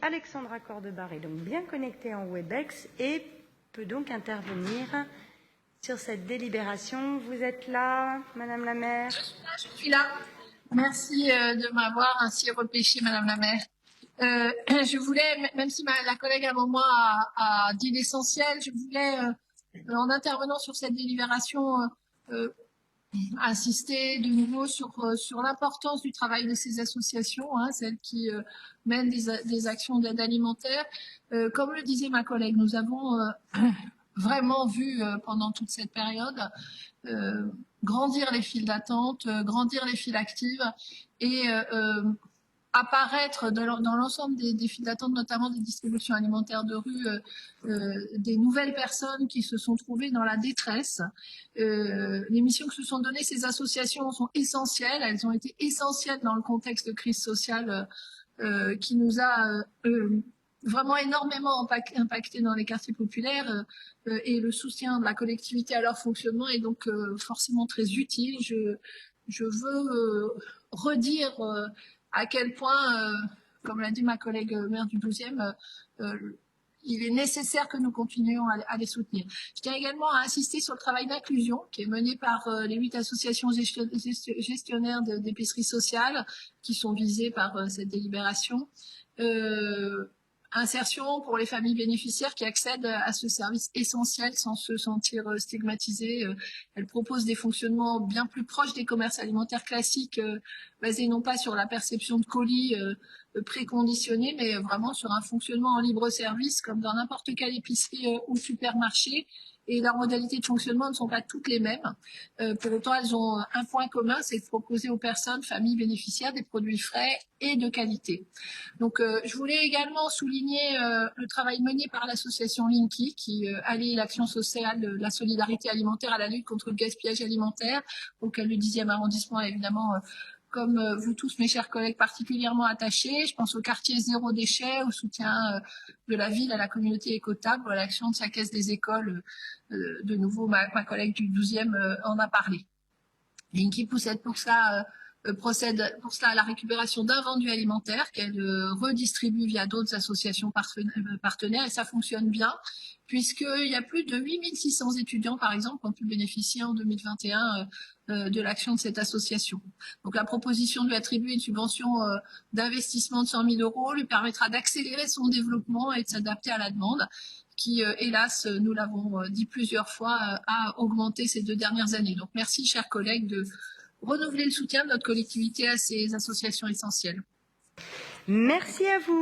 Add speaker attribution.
Speaker 1: Alexandra Cordebar est donc bien connectée en Webex et peut donc intervenir sur cette délibération. Vous êtes là, Madame la maire?
Speaker 2: Je suis là. Merci de m'avoir ainsi repêché, Madame la maire. Je voulais, même si la collègue avant moi a dit l'essentiel, je voulais, en intervenant sur cette délibération, insister de nouveau sur l'importance du travail de ces associations, celles qui mènent des actions d'aide alimentaire. Comme le disait ma collègue, nous avons vraiment vu pendant toute cette période grandir les files d'attente, grandir les files actives et apparaître dans l'ensemble des files d'attente, notamment des distributions alimentaires de rue, des nouvelles personnes qui se sont trouvées dans la détresse. Les missions que se sont données ces associations sont essentielles. Elles ont été essentielles dans le contexte de crise sociale qui nous a vraiment énormément impacté dans les quartiers populaires et le soutien de la collectivité à leur fonctionnement est donc forcément très utile. Je veux redire à quel point, comme l'a dit ma collègue maire du 12e, il est nécessaire que nous continuions à les soutenir. Je tiens également à insister sur le travail d'inclusion qui est mené par les 8 associations gestionnaires d'épicerie sociale qui sont visées par cette délibération. Insertion pour les familles bénéficiaires qui accèdent à ce service essentiel sans se sentir stigmatisées. Elle propose des fonctionnements bien plus proches des commerces alimentaires classiques, basés non pas sur la perception de colis préconditionnés, mais vraiment sur un fonctionnement en libre service, comme dans n'importe quelle épicerie ou supermarché. Et leurs modalités de fonctionnement ne sont pas toutes les mêmes. Pour autant, elles ont un point commun, c'est de proposer aux personnes, familles bénéficiaires, des produits frais et de qualité. Donc, je voulais également souligner le travail mené par l'association Linky, qui allie l'action sociale, la solidarité alimentaire à la lutte contre le gaspillage alimentaire, auquel le 10e arrondissement est évidemment comme vous tous, mes chers collègues, particulièrement attachés. Je pense au quartier zéro déchet, au soutien de la ville à la communauté écotable, à l'action de sa caisse des écoles. De nouveau, ma collègue du 12e en a parlé. Linky procède pour cela à la récupération d'invendus alimentaires qu'elle redistribue via d'autres associations partenaires et ça fonctionne bien puisqu'il y a plus de 8600 étudiants, par exemple, qui ont pu bénéficier en 2021 de l'action de cette association. Donc la proposition de lui attribuer une subvention d'investissement de 100 000 € lui permettra d'accélérer son développement et de s'adapter à la demande qui, hélas, nous l'avons dit plusieurs fois, a augmenté ces 2 dernières années. Donc merci, chers collègues, de renouveler le soutien de notre collectivité à ces associations essentielles.
Speaker 1: Merci à vous.